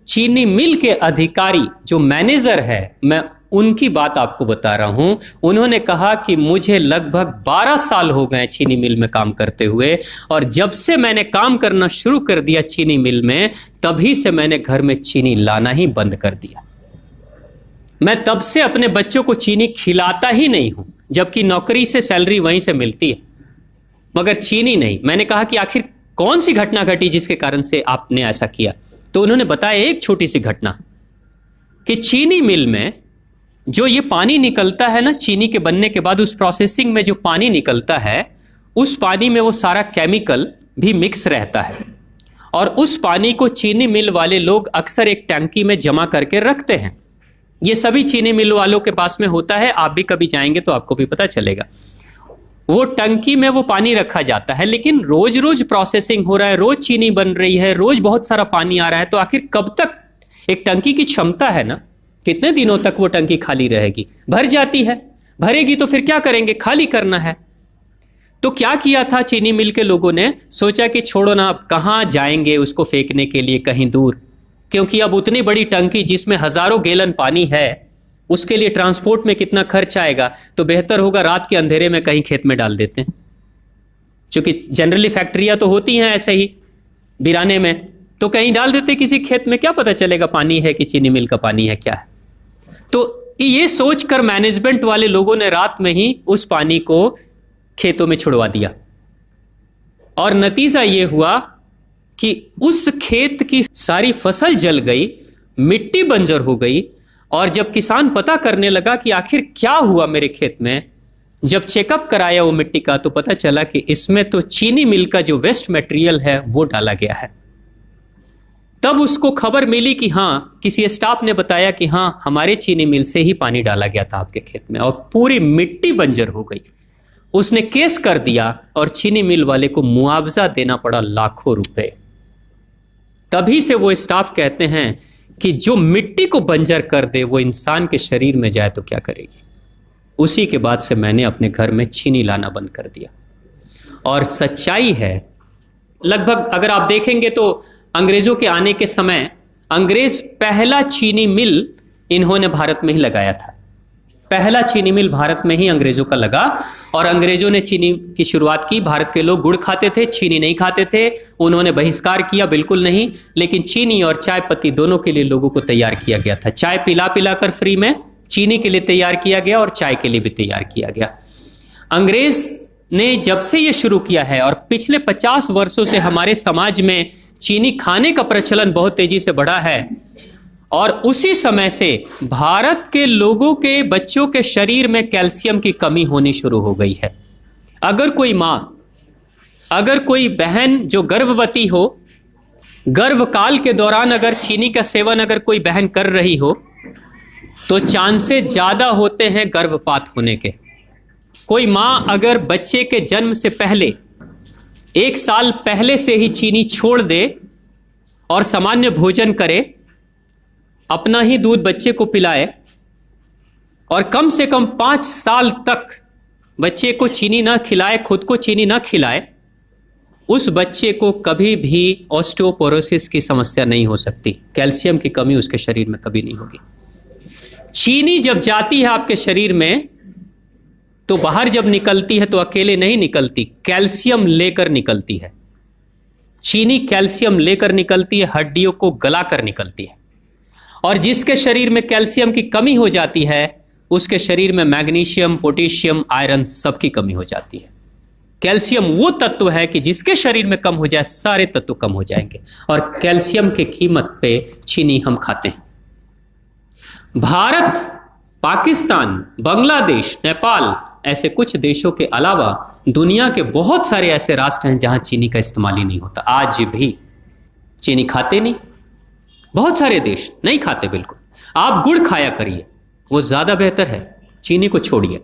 चीनी मिल के अधिकारी जो मैनेजर है, मैं उनकी बात आपको बता रहा हूं। उन्होंने कहा कि मुझे लगभग 12 साल हो गए चीनी मिल में काम करते हुए, और जब से मैंने काम करना शुरू कर दिया चीनी मिल में, तभी से मैंने घर में चीनी लाना ही बंद कर दिया। मैं तब से अपने बच्चों को चीनी खिलाता ही नहीं हूं, जबकि नौकरी से सैलरी वहीं से मिलती है, मगर चीनी नहीं। मैंने कहा कि आखिर कौन सी घटना घटी जिसके कारण से आपने ऐसा किया? तो उन्होंने बताया एक छोटी सी घटना कि चीनी मिल में जो ये पानी निकलता है ना, चीनी के बनने के बाद उस प्रोसेसिंग में जो पानी निकलता है, उस पानी में वो सारा केमिकल भी मिक्स रहता है, और उस पानी को चीनी मिल वाले लोग अक्सर एक टंकी में जमा करके रखते हैं। ये सभी चीनी मिल वालों के पास में होता है, आप भी कभी जाएंगे तो आपको भी पता चलेगा। वो टंकी में वो पानी रखा जाता है, लेकिन रोज रोज प्रोसेसिंग हो रहा है, रोज चीनी बन रही है, रोज बहुत सारा पानी आ रहा है, तो आखिर कब तक? एक टंकी की क्षमता है ना, कितने दिनों तक वो टंकी खाली रहेगी? भर जाती है, भरेगी तो फिर क्या करेंगे? खाली करना है। तो क्या किया था चीनी मिल के लोगों ने? सोचा कि छोड़ो ना, अब कहां जाएंगे उसको फेंकने के लिए कहीं दूर, क्योंकि अब उतनी बड़ी टंकी जिसमें हजारों गैलन पानी है, उसके लिए ट्रांसपोर्ट में कितना खर्च आएगा, तो बेहतर होगा रात के अंधेरे में कहीं खेत में डाल देते हैं। क्योंकि जनरली फैक्ट्रियां तो होती हैं ऐसे ही बिराने में, तो कहीं डाल देते किसी खेत में, क्या पता चलेगा पानी है कि चीनी मिल का पानी है, क्या है। तो ये सोचकर मैनेजमेंट वाले लोगों ने रात में ही उस पानी को खेतों में छुड़वा दिया, और नतीजा ये हुआ कि उस खेत की सारी फसल जल गई, मिट्टी बंजर हो गई। और जब किसान पता करने लगा कि आखिर क्या हुआ मेरे खेत में, जब चेकअप कराया वो मिट्टी का, तो पता चला कि इसमें तो चीनी मिल का जो वेस्ट मटेरियल है वो डाला गया है। तब उसको खबर मिली कि हाँ, किसी स्टाफ ने बताया कि हाँ, हमारे चीनी मिल से ही पानी डाला गया था आपके खेत में, और पूरी मिट्टी बंजर हो गई। उसने केस कर दिया और चीनी मिल वाले को मुआवजा देना पड़ा लाखों रुपए। तभी से वो स्टाफ कहते हैं कि जो मिट्टी को बंजर कर दे वो इंसान के शरीर में जाए तो क्या करेगी। उसी के बाद से मैंने अपने घर में चीनी लाना बंद कर दिया। और सच्चाई है, लगभग अगर आप देखेंगे तो अंग्रेजों के आने के समय अंग्रेज पहला चीनी मिल इन्होंने भारत में ही लगाया था। पहला चीनी मिल भारत में ही अंग्रेजों का लगा, और अंग्रेजों ने चीनी की शुरुआत की। भारत के लोग गुड़ खाते थे, चीनी नहीं खाते थे, उन्होंने बहिष्कार किया, बिल्कुल नहीं। लेकिन चीनी और चाय पत्ती दोनों के लिए लोगों को तैयार किया गया था। चाय पिला पिलाकर फ्री में, चीनी के लिए तैयार किया गया और चाय के लिए भी तैयार किया गया। अंग्रेज ने जब से ये शुरू किया है, और पिछले 50 वर्षों से हमारे समाज में चीनी खाने का प्रचलन बहुत तेजी से बढ़ा है, और उसी समय से भारत के लोगों के बच्चों के शरीर में कैल्शियम की कमी होनी शुरू हो गई है। अगर कोई माँ, अगर कोई बहन जो गर्भवती हो, गर्भकाल के दौरान अगर चीनी का सेवन अगर कोई बहन कर रही हो, तो चांसेस ज्यादा होते हैं गर्भपात होने के। कोई माँ अगर बच्चे के जन्म से पहले 1 साल पहले से ही चीनी छोड़ दे और सामान्य भोजन करे, अपना ही दूध बच्चे को पिलाए, और कम से कम 5 साल तक बच्चे को चीनी ना खिलाए, खुद को चीनी ना खिलाए, उस बच्चे को कभी भी ऑस्टियोपोरोसिस की समस्या नहीं हो सकती। कैल्शियम की कमी उसके शरीर में कभी नहीं होगी। चीनी जब जाती है आपके शरीर में, तो बाहर जब निकलती है तो अकेले नहीं निकलती, कैल्शियम लेकर निकलती है। चीनी कैल्शियम लेकर निकलती है, हड्डियों को गलाकर निकलती है। और जिसके शरीर में कैल्शियम की कमी हो जाती है, उसके शरीर में मैग्नीशियम, पोटेशियम, आयरन सबकी कमी हो जाती है। कैल्शियम वो तत्व है कि जिसके शरीर में कम हो जाए, सारे तत्व कम हो जाएंगे, और कैल्शियम की कीमत पे चीनी हम खाते हैं। भारत, पाकिस्तान, बांग्लादेश, नेपाल, ऐसे कुछ देशों के अलावा दुनिया के बहुत सारे ऐसे राष्ट्र हैं जहां चीनी का इस्तेमाल ही नहीं होता। आज भी चीनी खाते नहीं, बहुत सारे देश नहीं खाते बिल्कुल। आप गुड़ खाया करिए, वो ज्यादा बेहतर है, चीनी को छोड़िए।